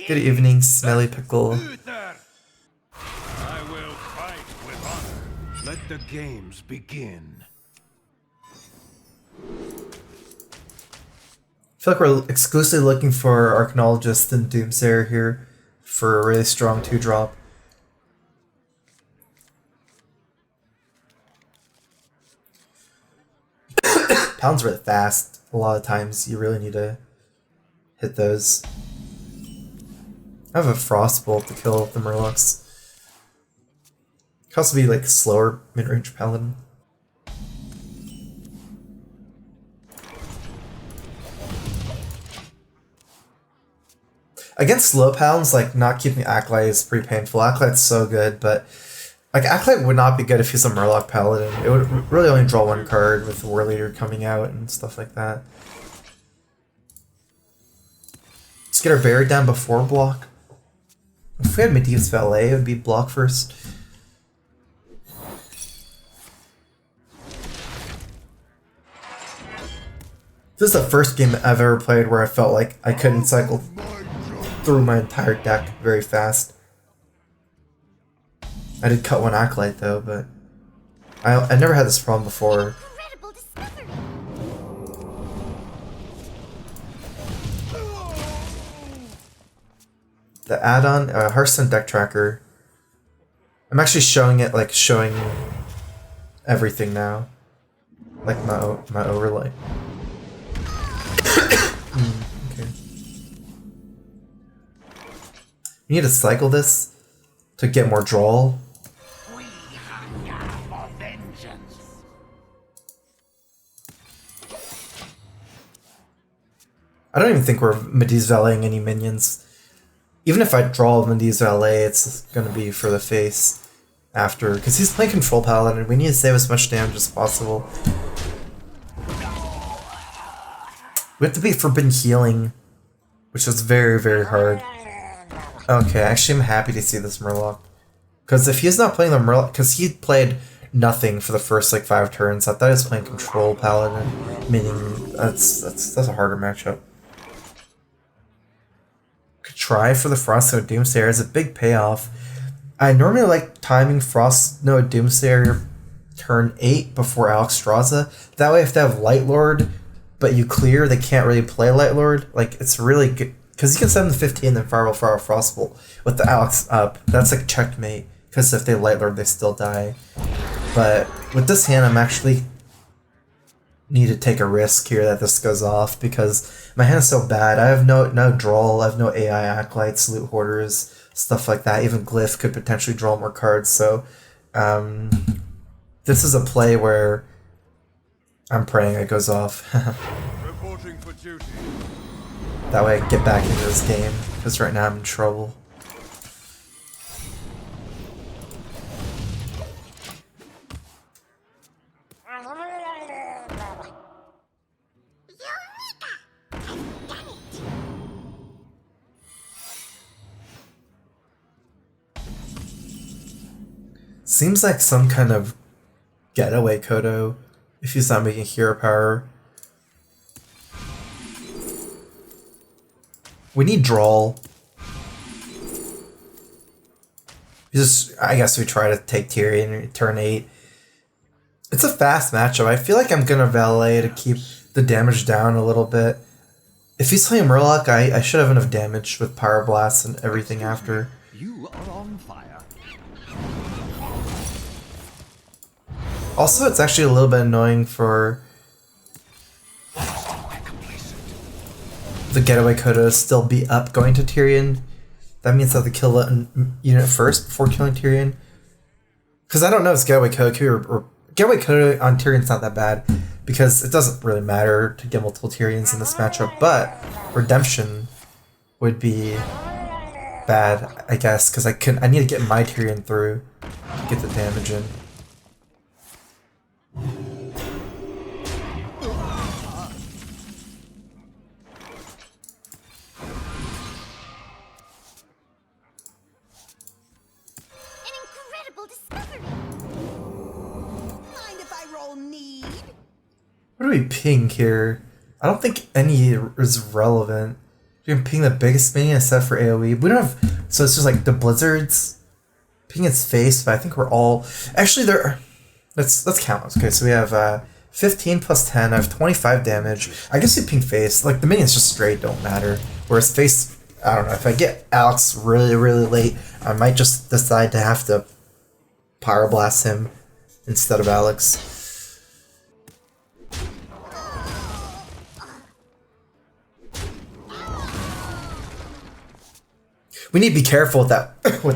Good evening, Smelly Pickle. I will fight with honor. Let the games begin. I feel like we're exclusively looking for Archaeologist and Doomsayer here for a really strong 2-drop. Pound's really fast. A lot of times you really need to hit those. I have a Frostbolt to kill the Murlocs. Could also be like slower mid-range Paladin. Against slow Paladins, like not keeping Acolyte is pretty painful. Acolyte's so good, but like Acolyte would not be good if he's a Murloc Paladin. It would really only draw one card with the War Leader coming out and stuff like that. Let's get our Buried down before block. If we had Medivh's Valet, it would be block first. This is the first game I've ever played where I felt like I couldn't cycle through my entire deck very fast. I did cut one Acolyte though, but I never had this problem before. The add-on, Hearthstone Deck Tracker. I'm actually showing it, like showing everything now, like my overlay. Okay. You need to cycle this to get more draw. We hunger for vengeance. I don't even think we're Medivh's Valeting any minions. Even if I draw Medivh's Valet, it's gonna be for the face after, because he's playing Control Paladin and we need to save as much damage as possible. We have to beat Forbidden Healing, which is very, very hard. Okay, actually I'm happy to see this Murloc. Because if he's not playing the Murloc, because he played nothing for the first like 5 turns, I thought he was playing Control Paladin, meaning that's a harder matchup. Could try for the Frost Node Doomsayer as a big payoff. I normally like timing Frost Node Doomsayer turn 8 before Alexstrasza. That way if they have Light Lord, but you clear, they can't really play Light Lord. Like, it's really good. Because you can send them 15 and then Fireball Frostbolt with the Alex up. That's like checkmate. Because if they Light Lord, they still die. But with this hand, I'm actually need to take a risk here that this goes off. Because my hand is so bad. I have no draw. I have no AI Acolytes, Loot Hoarders, stuff like that. Even Glyph could potentially draw more cards. So this is a play where I'm praying it goes off. Reporting for duty. That way I can get back into this game, because right now I'm in trouble. Seems like some kind of getaway Kodo if he's not making hero power. We need draw. I guess we try to take Tyrion turn 8. It's a fast matchup. I feel like I'm gonna Valet to keep the damage down a little bit. If he's playing Murloc, I should have enough damage with Pyroblast and everything after. You are on fire. Also, it's actually a little bit annoying for the getaway Kodo to still be up going to Tyrion. That means I have to kill the unit first before killing Tyrion. Because I don't know if it's getaway Kodo or getaway Kodo on Tyrion's not that bad. Because it doesn't really matter to get multiple Tyrions in this matchup. But Redemption would be bad, I guess. Because I need to get my Tyrion through to get the damage in. What do we ping here? I don't think any is relevant. You can ping the biggest minion set for AoE. We don't have, so it's just like the blizzards. Ping its face, but I think we're all actually there. Let's count. Okay, so we have 15 plus 10. I have 25 damage. I guess you ping face. Like the minions just straight don't matter. Whereas face, I don't know. If I get Alex really late, I might just decide to have to pyroblast him instead of Alex. We need to be careful with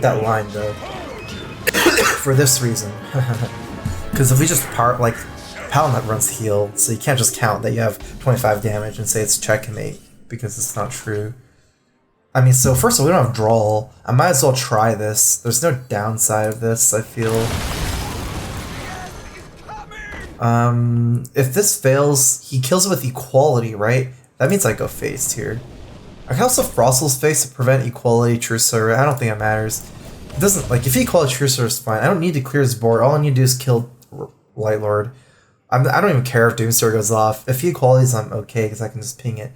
that line though. For this reason. Because if we just like Paladin runs heal, so you can't just count that you have 25 damage and say it's checkmate, because it's not true. I mean, so first of all, we don't have draw. I might as well try this. There's no downside of this, I feel. If this fails, he kills it with equality, right? That means I go face here. I can also Frostal's face to prevent equality Trucer. I don't think it matters. It doesn't, like, if equality Trucer is fine, I don't need to clear his board. All I need to do is kill Light Lord. I don't even care if Doomsayer goes off. If he equalities, I'm okay, because I can just ping it.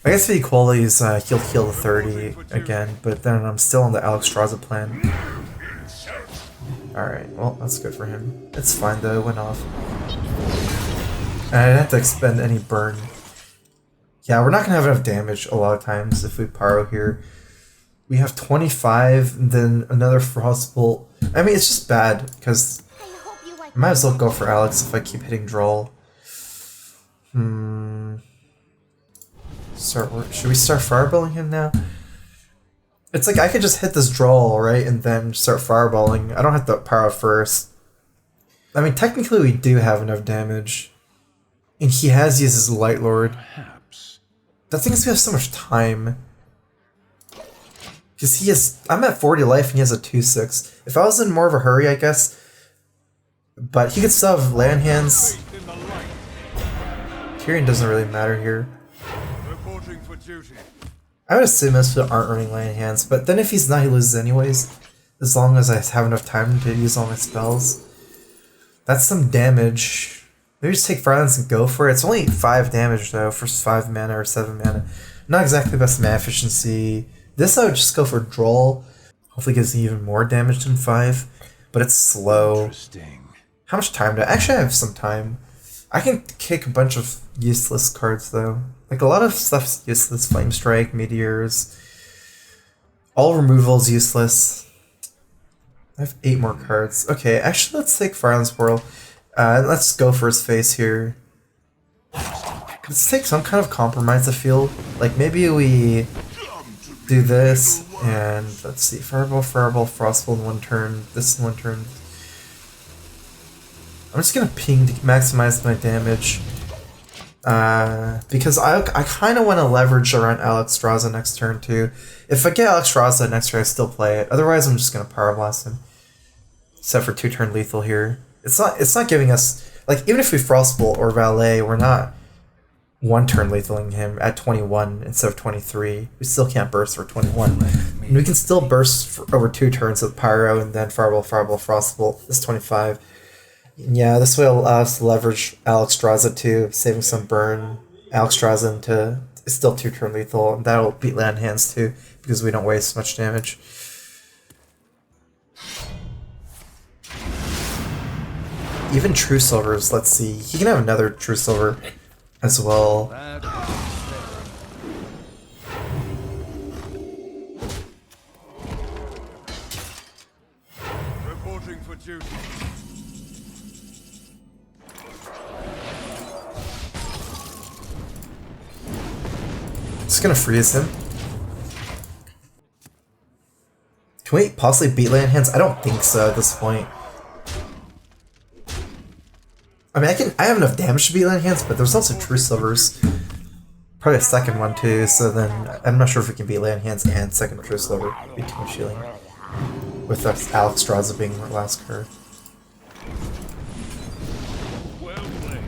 I guess if he equalities, he'll heal the 30 again, but then I'm still on the Alexstrasza plan. Alright, well, that's good for him. It's fine though, it went off. And I didn't have to expend any burn. Yeah, we're not gonna have enough damage a lot of times if we pyro here. We have 25, and then another Frostbolt. I mean, it's just bad, because I might as well go for Alex if I keep hitting draw. Should we start fireballing him now? It's like I could just hit this draw, right, and then start fireballing. I don't have to pyro first. I mean, technically we do have enough damage. And he has used his Light Lord. The thing is we have so much time. Because I'm at 40 life and he has a 2/6. If I was in more of a hurry, I guess. But he could still have land hands. Tyrion doesn't really matter here. I would assume most people aren't running land hands, but then if he's not, he loses anyways. As long as I have enough time to use all my spells. That's some damage. Maybe just take Finalizing and go for it. It's only 5 damage though for 5 mana or 7 mana. Not exactly the best mana efficiency. This I would just go for draw. Hopefully gives me even more damage than 5. But it's slow. How much time do I actually have some time? I can kick a bunch of useless cards though. Like a lot of stuff's useless. Flame Strike, Meteors. All removal is useless. I have 8 more cards. Okay, actually let's take Firelands Portal. Let's go for his face here. Let's take some kind of compromise, I feel. Like maybe we do this and let's see, Fireball, Frostbolt in 1 turn, this in 1 turn. I'm just gonna ping to maximize my damage. Because I kind of want to leverage around Alexstrasza next turn too. If I get Alexstrasza next turn, I still play it. Otherwise, I'm just gonna Pyroblast him. Except for 2-turn lethal here. It's not giving us, like, even if we Frostbolt or Valet, we're not 1-turn lethaling him at 21 instead of 23. We still can't burst for 21. And we can still burst for over 2 turns with Pyro and then Fireball, Frostbolt. This 25. And yeah, this will allow us to leverage Alexstrasza too, saving some burn. Alexstrasza into is still 2-turn lethal, and that'll beat land hands too, because we don't waste much damage. Even True Silvers, let's see. He can have another True Silver as well. Reporting for duty. Just gonna freeze him. Can we possibly beat land hands? I don't think so at this point. I mean, I have enough damage to beat land hands, but there's also True Silvers. Probably a second one too, so then I'm not sure if we can beat land hands and second True Silver. It'd be too much healing. With Alexstrasza being my last card. Well played.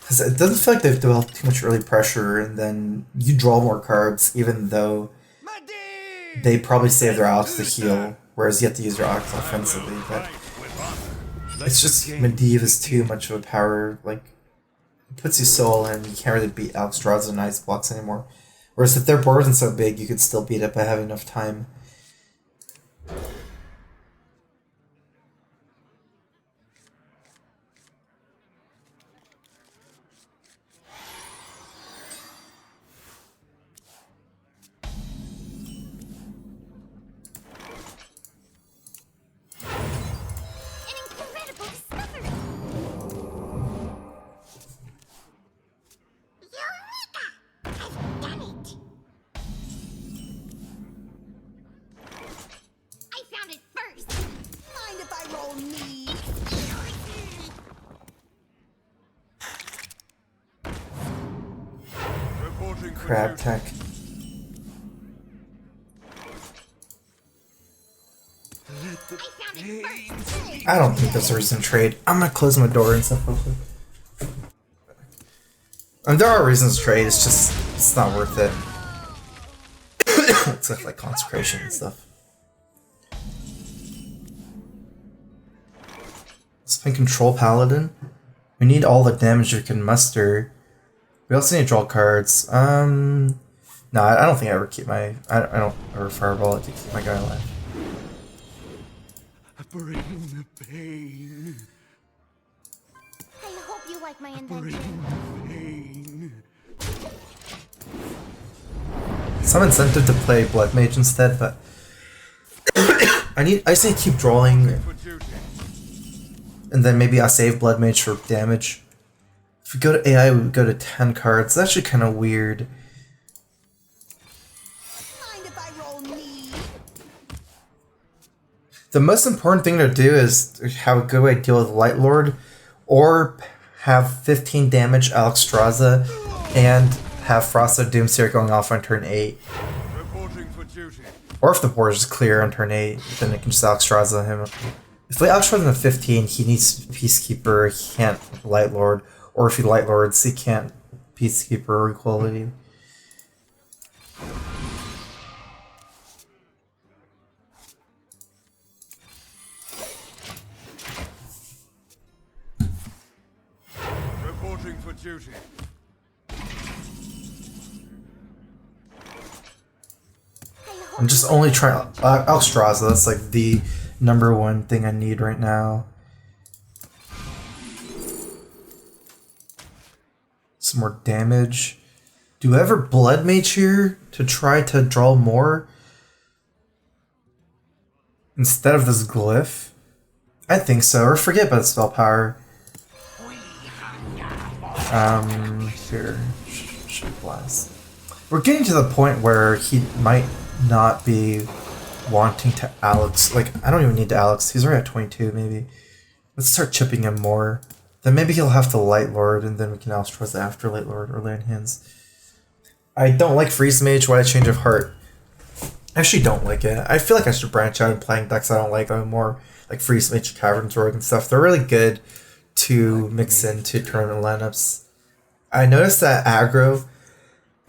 Because it doesn't feel like they've developed too much early pressure, and then you draw more cards, even though they probably save their Alex to heal. whereas you have to use your Ox offensively. But with honor. Let it's the just games Medivh is too much of a power. Like, it puts you soul, and you can't really beat Alexstrasza and Ice Blocks anymore. Whereas if their board isn't so big, you could still beat it by having enough time. Crab tech. I don't think there's a reason to trade. I'm gonna close my door and stuff real quick. There are reasons to trade, it's just, it's not worth it. It's like consecration and stuff. Let's play Control Paladin. We need all the damage we can muster. We also need to draw cards. No, I don't think I ever keep my... I don't ever fireball it to keep my guy alive. Bring the pain. I hope you like my invention. Pain. Some incentive to play Blood Mage instead, but... I just need to keep drawing. And then maybe I save Blood Mage for damage. If we go to AI, we would go to 10 cards. That's actually kind of weird. Mind if I roll me? The most important thing to do is have a good way to deal with Light Lord, or have 15 damage Alexstrasza, and have Frosted Doomsayer going off on turn 8. Reporting for duty. Or if the board is clear on turn 8, then it can just Alexstrasza him. If we Alexstrasza him at 15, he needs Peacekeeper, he can't Light Lord. Or if he Light Lords, he can't Peacekeeper or Equality. Reporting for duty. I'm just only trying... Alexstrasza, that's like the #1 thing I need right now. Some more damage. Do I ever Blood Mage here to try to draw more? Instead of this glyph? I think so, or forget about spell power. Here. Should blast. We're getting to the point where he might not be wanting to Alex. Like, I don't even need to Alex. He's already at 22, maybe. Let's start chipping him more. Then maybe he'll have to Light Lord, and then we can Alexstrasza after Light Lord or land hands. I don't like Freeze Mage. Why a change of heart? I actually don't like it. I feel like I should branch out and playing decks I don't like. I'm more like Freeze Mage, Cavern's Rogue, and stuff. They're really good to mix into tournament lineups. I noticed that aggro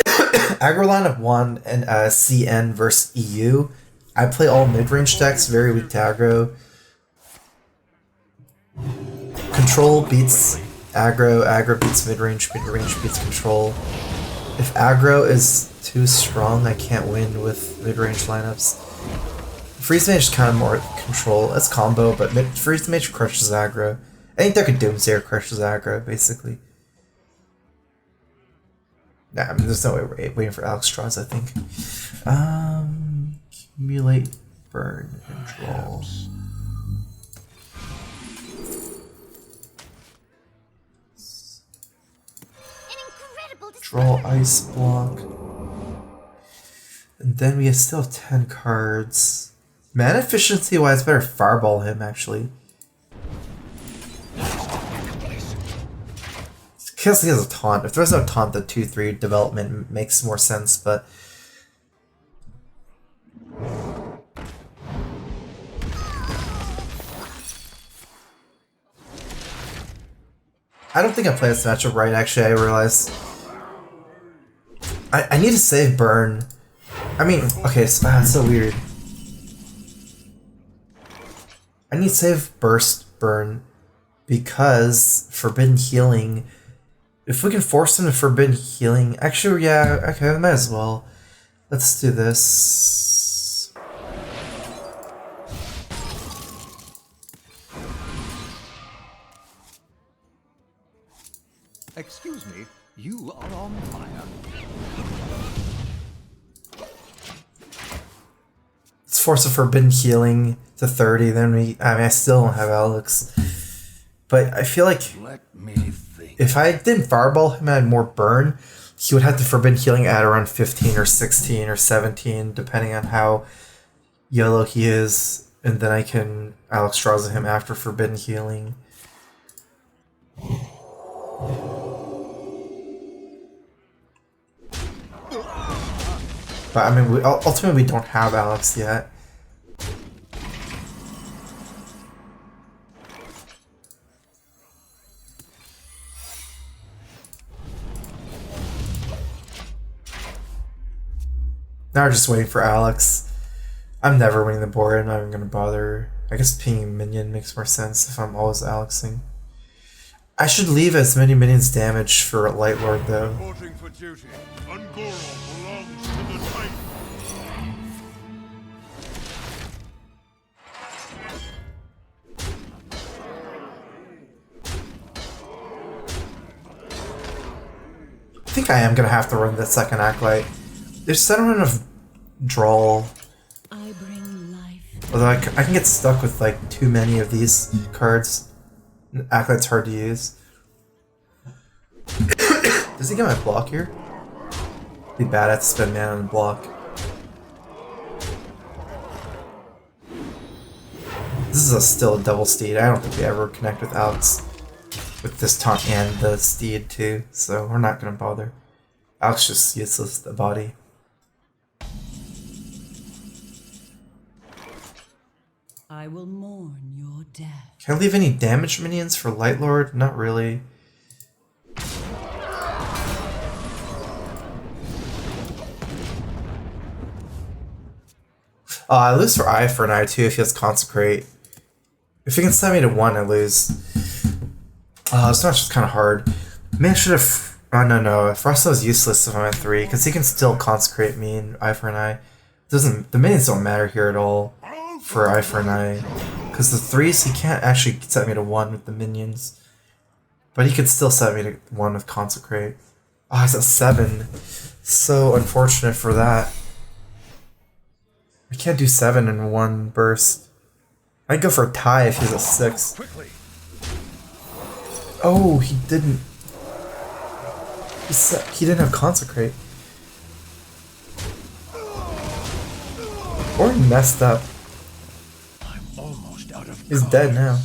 lineup 1 and CN versus EU. I play all mid-range decks, very weak to aggro. Control beats aggro, aggro beats mid-range, mid-range beats control. If aggro is too strong, I can't win with mid-range lineups. Freeze Mage is kind of more control. It's combo, but Freeze Mage crushes aggro. I think Deck of Doomsayer crushes aggro, basically. Nah, I mean, there's no way we're waiting for Alexstrasza, I think. Accumulate, burn, and draw. Draw Ice Block. And then we still have 10 cards. Mana efficiency wise, better Fireball him, actually. Because he has a taunt. If there's no taunt, the 2-3 development makes more sense, but... I don't think I played this matchup right, actually, I realized. I need to save burn. I mean, okay, it's so weird. I need save burst burn because forbidden healing. If we can force him to forbidden healing, actually, yeah, okay, I might as well. Let's do this. Excuse me, you are on fire. Let's force a forbidden healing to 30. Then I still don't have Alex, but I feel like Let me think. if I didn't fireball him and had more burn, he would have the forbidden healing at around 15 or 16 or 17, depending on how yellow he is, and then I can Alex draws him after forbidden healing. But I mean, ultimately we don't have Alex yet. Now we're just waiting for Alex. I'm never winning the board. I'm not even gonna bother. I guess pinging minion makes more sense if I'm always Alexing. I should leave as many minions damaged for Light Lord though. Reporting for duty. Ungoro belongs to the Titan. I think I am gonna have to run the second Acolyte. There's not enough draw. I bring life. Although I can get stuck with like too many of these cards. Acolyte's hard to use. Does he get my block here? Be bad at spend mana on the block. This is still a double steed. I don't think we ever connect with Alex with this taunt and the steed too, so we're not gonna bother. Alex just useless the body. I will mourn your death. Can I leave any damage minions for Light Lord? Not really. I lose for Eye for an Eye too if he has Consecrate. If he can send me to 1, I lose. It's not just kind of hard. Maybe I should have. Oh no. Frosto is useless if I'm at 3 because he can still Consecrate me in Eye for an Eye. The minions don't matter here at all for Eye for an Eye because the 3s he can't actually set me to 1 with the minions, but he could still set me to 1 with Consecrate. Oh, he's at 7. So unfortunate for that. I can't do 7 in 1 burst. I'd go for a tie if he's a 6. Quickly. Oh, he didn't. He didn't have Consecrate. Or he messed up. I'm almost out of He's dead now.